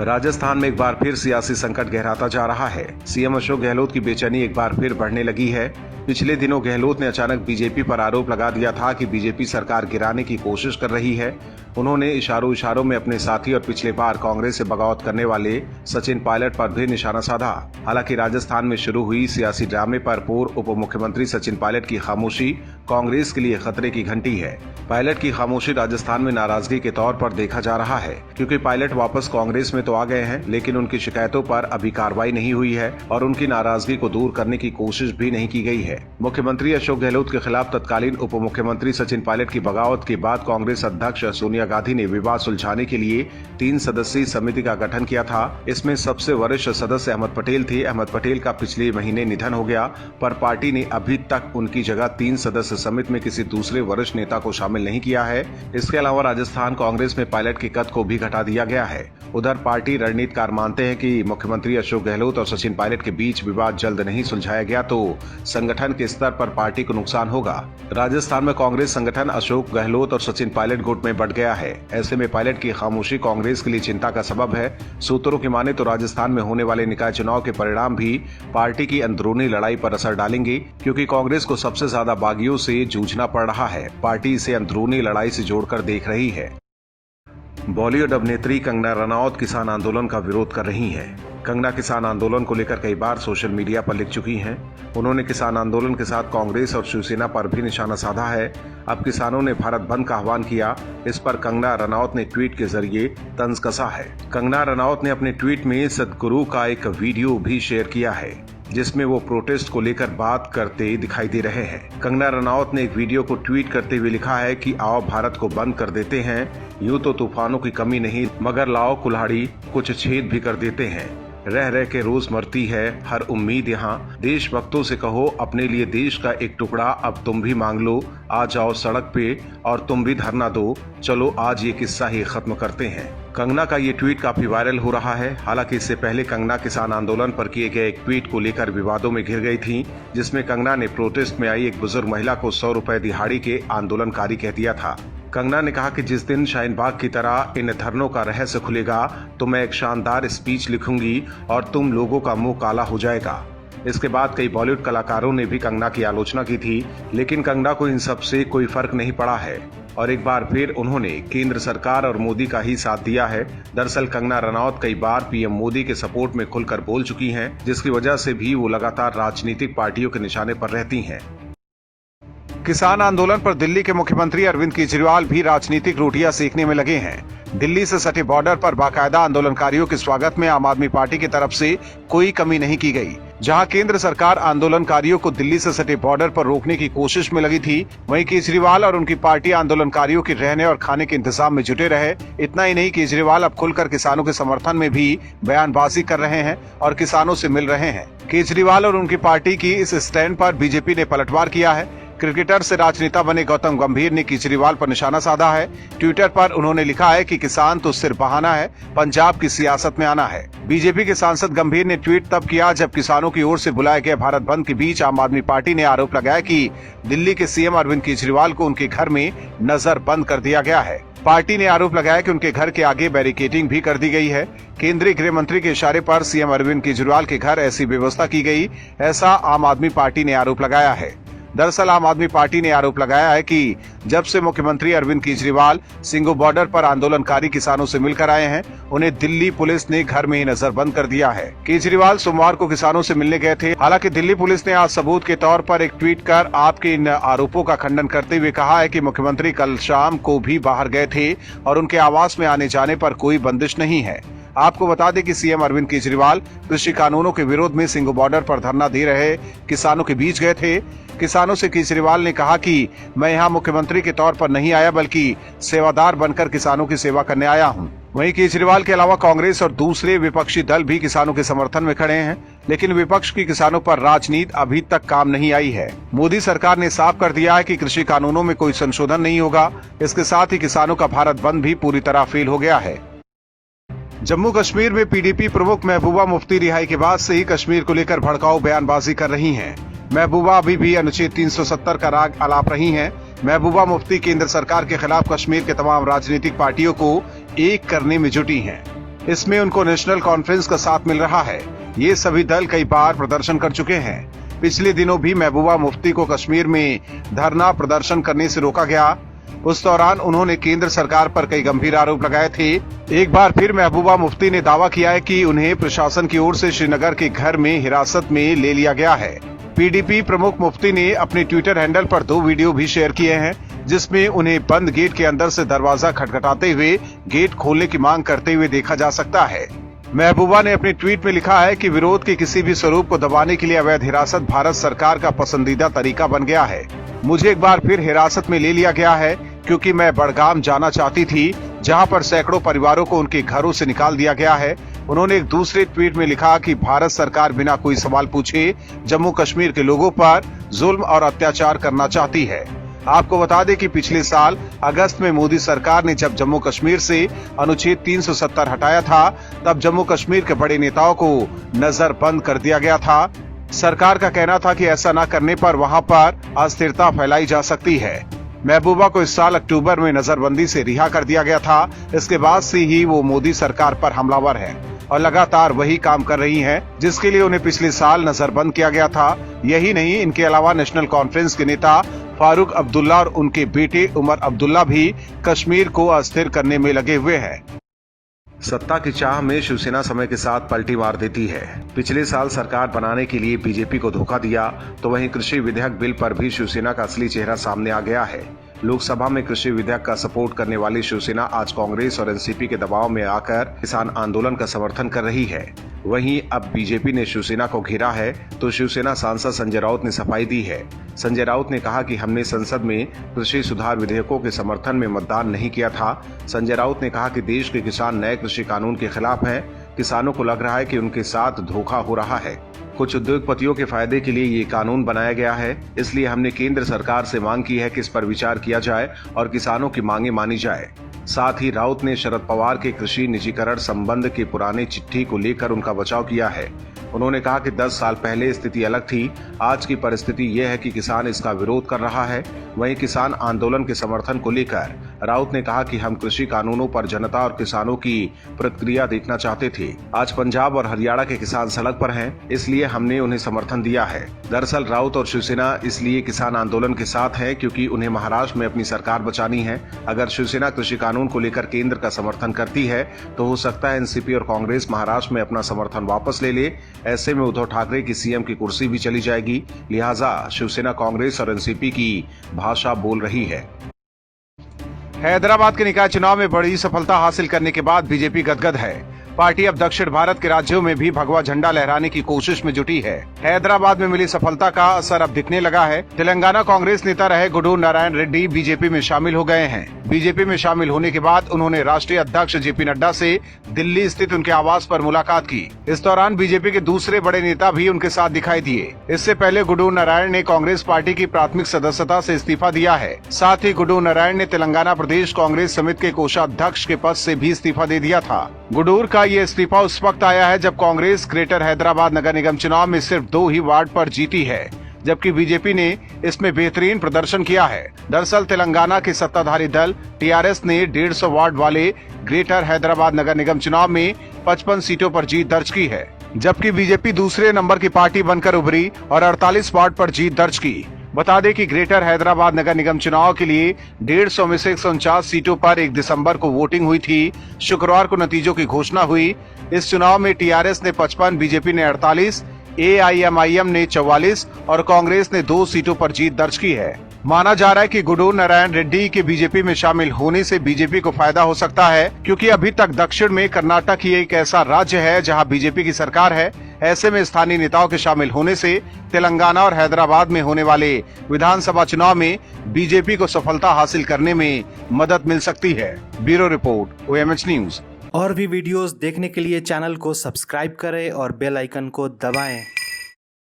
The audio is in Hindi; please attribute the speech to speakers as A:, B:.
A: राजस्थान में एक बार फिर सियासी संकट गहराता जा रहा है। सीएम अशोक गहलोत की बेचैनी एक बार फिर बढ़ने लगी है। पिछले दिनों गहलोत ने अचानक बीजेपी पर आरोप लगा दिया था कि बीजेपी सरकार गिराने की कोशिश कर रही है। उन्होंने इशारों में अपने साथी और पिछले बार कांग्रेस से बगावत करने वाले सचिन पायलट पर भी निशाना साधा। हालांकि राजस्थान में शुरू हुई सियासी ड्रामे पर पूर्व उप मुख्यमंत्री सचिन पायलट की खामोशी कांग्रेस के लिए खतरे की घंटी है। पायलट की खामोशी राजस्थान में नाराजगी के तौर पर देखा जा रहा है, क्योंकि पायलट वापस कांग्रेस में तो आ गए हैं, लेकिन उनकी शिकायतों पर अभी कार्रवाई नहीं हुई है और उनकी नाराजगी को दूर करने की कोशिश भी नहीं की गई है। मुख्यमंत्री अशोक गहलोत के खिलाफ तत्कालीन उप मुख्यमंत्री सचिन पायलट की बगावत के बाद कांग्रेस अध्यक्ष सोनिया गांधी ने विवाद सुलझाने के लिए 3 सदस्यीय समिति का गठन किया था। इसमें सबसे वरिष्ठ सदस्य अहमद पटेल थे। अहमद पटेल का पिछले महीने निधन हो गया, पर पार्टी ने अभी तक उनकी जगह 3 सदस्य समिति में किसी दूसरे वरिष्ठ नेता को शामिल नहीं किया है। इसके अलावा राजस्थान कांग्रेस में पायलट के कद को भी घटा दिया गया है। उधर पार्टी रणनीतिकार मानते हैं कि मुख्यमंत्री अशोक गहलोत और सचिन पायलट के बीच विवाद जल्द नहीं सुलझाया गया तो संगठन के स्तर पर पार्टी को नुकसान होगा। राजस्थान में कांग्रेस संगठन अशोक गहलोत और सचिन पायलट गुट में बढ़ गया है। ऐसे में पायलट की खामोशी कांग्रेस के लिए चिंता का सबब है। सूत्रों की माने तो राजस्थान में होने वाले निकाय चुनाव के परिणाम भी पार्टी की अंदरूनी लड़ाई पर असर डालेंगे, क्योंकि कांग्रेस को सबसे ज्यादा बागियों से जूझना पड़ रहा है। पार्टी इसे अंदरूनी लड़ाई से जोड़कर देख रही है। बॉलीवुड अभिनेत्री कंगना रनौत किसान आंदोलन का विरोध कर रही हैं। कंगना किसान आंदोलन को लेकर कई बार सोशल मीडिया पर लिख चुकी हैं। उन्होंने किसान आंदोलन के साथ कांग्रेस और शिवसेना पर भी निशाना साधा है। अब किसानों ने भारत बंद का आह्वान किया। इस पर कंगना रनौत ने ट्वीट के जरिए तंज कसा है। कंगना रनौत ने अपने ट्वीट में सदगुरु का एक वीडियो भी शेयर किया है, जिसमें वो प्रोटेस्ट को लेकर बात करते दिखाई दे रहे हैं। कंगना रनौत ने एक वीडियो को ट्वीट करते हुए लिखा है कि आओ भारत को बंद कर देते हैं, यूं तो तूफानों की कमी नहीं, मगर लाओ कुल्हाड़ी कुछ छेद भी कर देते हैं। रह रह के रोज मरती है हर उम्मीद यहाँ, देशभक्तों से कहो अपने लिए देश का एक टुकड़ा अब तुम भी मांग लो, आ जाओ सड़क पे और तुम भी धरना दो, चलो आज ये किस्सा ही खत्म करते हैं। कंगना का ये ट्वीट काफी वायरल हो रहा है। हालांकि इससे पहले कंगना किसान आंदोलन पर किए गए एक ट्वीट को लेकर विवादों में घिर गई थी, जिसमें कंगना ने प्रोटेस्ट में आई एक बुजुर्ग महिला को 100 रुपए दिहाड़ी के आंदोलनकारी कह दिया था। कंगना ने कहा कि जिस दिन शाहीन बाग की तरह इन धरनों का रहस्य खुलेगा तो मैं एक शानदार स्पीच लिखूंगी और तुम लोगों का मुंह काला हो जाएगा। इसके बाद कई बॉलीवुड कलाकारों ने भी कंगना की आलोचना की थी, लेकिन कंगना को इन सब से कोई फर्क नहीं पड़ा है और एक बार फिर उन्होंने केंद्र सरकार और मोदी का ही साथ दिया है। दरअसल कंगना रनौत कई बार पीएम मोदी के सपोर्ट में खुलकर बोल चुकी हैं, जिसकी वजह से भी वो लगातार राजनीतिक पार्टियों के निशाने पर रहती हैं। किसान आंदोलन पर दिल्ली के मुख्यमंत्री अरविंद केजरीवाल भी राजनीतिक रोटियां सेकने में लगे हैं। दिल्ली से सटे बॉर्डर पर बाकायदा आंदोलनकारियों के स्वागत में आम आदमी पार्टी की तरफ से कोई कमी नहीं की गई। जहां केंद्र सरकार आंदोलनकारियों को दिल्ली से सटे बॉर्डर पर रोकने की कोशिश में लगी थी, वहीं केजरीवाल और उनकी पार्टी आंदोलनकारियों के रहने और खाने के इंतजाम में जुटे रहे। इतना ही नहीं, केजरीवाल अब खुलकर किसानों के समर्थन में भी बयानबाजी कर रहे हैं और किसानों से मिल रहे हैं। केजरीवाल और उनकी पार्टी की इस स्टैंड पर बीजेपी ने पलटवार किया है। क्रिकेटर से राजनेता बने गौतम गंभीर ने केजरीवाल पर निशाना साधा है। ट्विटर पर उन्होंने लिखा है कि किसान तो सिर्फ बहाना है, पंजाब की सियासत में आना है। बीजेपी के सांसद गंभीर ने ट्वीट तब किया जब किसानों की ओर से बुलाए गए भारत बंद के बीच आम आदमी पार्टी ने आरोप लगाया कि दिल्ली के सीएम अरविंद केजरीवाल को उनके घर में नजर बंद कर दिया गया है। पार्टी ने आरोप लगाया कि उनके घर के आगे बैरिकेडिंग भी कर दी गई है। केंद्रीय गृह मंत्री के इशारे पर सीएम अरविंद केजरीवाल के घर ऐसी व्यवस्था की गई, ऐसा आम आदमी पार्टी ने आरोप लगाया है। दरअसल आम आदमी पार्टी ने आरोप लगाया है कि जब से मुख्यमंत्री अरविंद केजरीवाल सिंगू बॉर्डर पर आंदोलनकारी किसानों से मिलकर आए हैं, उन्हें दिल्ली पुलिस ने घर में ही नजरबंद कर दिया है। केजरीवाल सोमवार को किसानों से मिलने गए थे। हालांकि दिल्ली पुलिस ने आज सबूत के तौर पर एक ट्वीट कर आपके इन आरोपों का खंडन करते हुए कहा है कि मुख्यमंत्री कल शाम को भी बाहर गए थे और उनके आवास में आने जाने पर कोई बंदिश नहीं है। आपको बता दें कि सीएम अरविंद केजरीवाल कृषि कानूनों के विरोध में सिंगू बॉर्डर पर धरना दे रहे किसानों के बीच गए थे। किसानों से केजरीवाल ने कहा कि मैं यहाँ मुख्यमंत्री के तौर पर नहीं आया, बल्कि सेवादार बनकर किसानों की सेवा करने आया हूँ। वहीं केजरीवाल के अलावा कांग्रेस और दूसरे विपक्षी दल भी किसानों के समर्थन में खड़े हैं, लेकिन विपक्ष की किसानों पर राजनीति अभी तक काम नहीं आई है। मोदी सरकार ने साफ कर दिया है कि कृषि कानूनों में कोई संशोधन नहीं होगा। इसके साथ ही किसानों का भारत बंद भी पूरी तरह फेल हो गया है। जम्मू कश्मीर में पीडीपी प्रमुख महबूबा मुफ्ती रिहाई के बाद से ही कश्मीर को लेकर भड़काऊ बयानबाजी कर रही हैं। महबूबा अभी भी अनुच्छेद 370 का राग अलाप रही हैं। महबूबा मुफ्ती केंद्र सरकार के खिलाफ कश्मीर के तमाम राजनीतिक पार्टियों को एक करने में जुटी हैं। इसमें उनको नेशनल कॉन्फ्रेंस का साथ मिल रहा है। ये सभी दल कई बार प्रदर्शन कर चुके हैं। पिछले दिनों भी महबूबा मुफ्ती को कश्मीर में धरना प्रदर्शन करने से रोका गया। उस दौरान उन्होंने केंद्र सरकार पर कई गंभीर आरोप लगाए थे। एक बार फिर महबूबा मुफ्ती ने दावा किया है कि उन्हें प्रशासन की ओर से श्रीनगर के घर में हिरासत में ले लिया गया है। पीडीपी प्रमुख मुफ्ती ने अपने ट्विटर हैंडल पर 2 वीडियो भी शेयर किए हैं, जिसमें उन्हें बंद गेट के अंदर से दरवाजा खटखटाते हुए गेट खोलने की मांग करते हुए देखा जा सकता है। महबूबा ने अपने ट्वीट में लिखा है कि विरोध के किसी भी स्वरूप को दबाने के लिए अवैध हिरासत भारत सरकार का पसंदीदा तरीका बन गया है। मुझे एक बार फिर हिरासत में ले लिया गया है क्योंकि मैं बड़गाम जाना चाहती थी, जहां पर सैकड़ों परिवारों को उनके घरों से निकाल दिया गया है। उन्होंने एक दूसरे ट्वीट में लिखा कि भारत सरकार बिना कोई सवाल पूछे जम्मू कश्मीर के लोगों पर जुल्म और अत्याचार करना चाहती है। आपको बता दें कि पिछले साल अगस्त में मोदी सरकार ने जब जम्मू कश्मीर से अनुच्छेद 370 हटाया था, तब जम्मू कश्मीर के बड़े नेताओं को नजरबंद कर दिया गया था। सरकार का कहना था कि ऐसा न करने पर वहां पर अस्थिरता फैलाई जा सकती है। महबूबा को इस साल अक्टूबर में नजरबंदी से रिहा कर दिया गया था। इसके बाद से ही वो मोदी सरकार पर हमलावर है और लगातार वही काम कर रही हैं, जिसके लिए उन्हें पिछले साल नजरबंद किया गया था। यही नहीं, इनके अलावा नेशनल कॉन्फ्रेंस के नेता फारूक अब्दुल्ला और उनके बेटे उमर अब्दुल्ला भी कश्मीर को अस्थिर करने में लगे हुए हैं। सत्ता की चाह में शिवसेना समय के साथ पलटी मार देती है। पिछले साल सरकार बनाने के लिए बीजेपी को धोखा दिया, तो वहीं कृषि विधेयक बिल पर भी शिवसेना का असली चेहरा सामने आ गया है। लोकसभा में कृषि विधेयक का सपोर्ट करने वाली शिवसेना आज कांग्रेस और एनसीपी के दबाव में आकर किसान आंदोलन का समर्थन कर रही है। वहीं अब बीजेपी ने शिवसेना को घेरा है, तो शिवसेना सांसद संजय राउत ने सफाई दी है। संजय राउत ने कहा कि हमने संसद में कृषि सुधार विधेयकों के समर्थन में मतदान नहीं किया था। संजय राउत ने कहा कि देश के किसान नए कृषि कानून के खिलाफ हैं। किसानों को लग रहा है कि उनके साथ धोखा हो रहा है। कुछ उद्योगपतियों के फायदे के लिए ये कानून बनाया गया है, इसलिए हमने केंद्र सरकार से मांग की है कि इस पर विचार किया जाए और किसानों की मांगे मानी जाए। साथ ही राउत ने शरद पवार के कृषि निजीकरण संबंध के पुराने चिट्ठी को लेकर उनका बचाव किया है। उन्होंने कहा कि 10 साल पहले स्थिति अलग थी, आज की परिस्थिति यह है कि किसान इसका विरोध कर रहा है। वहीं किसान आंदोलन के समर्थन को लेकर राउत ने कहा कि हम कृषि कानूनों पर जनता और किसानों की प्रतिक्रिया देखना चाहते थे। आज पंजाब और हरियाणा के किसान सड़क पर हैं, इसलिए हमने उन्हें समर्थन दिया है। दरअसल राउत और शिवसेना इसलिए किसान आंदोलन के साथ है क्योंकि उन्हें महाराष्ट्र में अपनी सरकार बचानी है। अगर शिवसेना कृषि कानून को लेकर केंद्र का समर्थन करती है तो हो सकता है एनसीपी और कांग्रेस महाराष्ट्र में अपना समर्थन वापस ले ले। ऐसे में उद्धव ठाकरे की सीएम की कुर्सी भी चली जाएगी। लिहाजा शिवसेना कांग्रेस और एनसीपी की भाषा बोल रही है। हैदराबाद के निकाय चुनाव में बड़ी सफलता हासिल करने के बाद बीजेपी गदगद है। पार्टी अब दक्षिण भारत के राज्यों में भी भगवा झंडा लहराने की कोशिश में जुटी है। हैदराबाद में मिली सफलता का असर अब दिखने लगा है। तेलंगाना कांग्रेस नेता रहे गुडूर नारायण रेड्डी बीजेपी में शामिल हो गए हैं। बीजेपी में शामिल होने के बाद उन्होंने राष्ट्रीय अध्यक्ष जेपी नड्डा से दिल्ली स्थित उनके आवास पर मुलाकात की। इस दौरान बीजेपी के दूसरे बड़े नेता भी उनके साथ दिखाई दिए। इससे पहले गुडूर नारायण ने कांग्रेस पार्टी की प्राथमिक सदस्यता से इस्तीफा दिया है। साथ ही गुडूर नारायण ने तेलंगाना प्रदेश कांग्रेस समिति के कोषाध्यक्ष के पद से भी इस्तीफा दे दिया था। गुडूर का ये इस्तीफा उस वक्त आया है जब कांग्रेस ग्रेटर हैदराबाद नगर निगम चुनाव में सिर्फ 2 ही वार्ड पर जीती है, जबकि बीजेपी ने इसमें बेहतरीन प्रदर्शन किया है। दरअसल तेलंगाना के सत्ताधारी दल टीआरएस ने 150 वार्ड वाले ग्रेटर हैदराबाद नगर निगम चुनाव में 55 सीटों पर जीत दर्ज की है, जबकि बीजेपी दूसरे नंबर की पार्टी बनकर उभरी और 48 वार्ड पर जीत दर्ज की। बता दें कि ग्रेटर हैदराबाद नगर निगम चुनाव के लिए 150 में से 149 सीटों पर 1 दिसंबर को वोटिंग हुई थी। शुक्रवार को नतीजों की घोषणा हुई। इस चुनाव में टीआरएस ने 55, बीजेपी ने 48, एआईएमआईएम ने 44 और कांग्रेस ने 2 सीटों पर जीत दर्ज की है। माना जा रहा है कि गुडूर नारायण रेड्डी के बीजेपी में शामिल होने से बीजेपी को फायदा हो सकता है, क्योंकि अभी तक दक्षिण में कर्नाटक ही एक ऐसा राज्य है जहां बीजेपी की सरकार है। ऐसे में स्थानीय नेताओं के शामिल होने से तेलंगाना और हैदराबाद में होने वाले विधानसभा चुनाव में बीजेपी को सफलता हासिल करने में मदद मिल सकती है। Bureau report, OMH news.
B: और भी वीडियोस देखने के लिए चैनल को सब्सक्राइब करें और बेल आइकन को दबाएं।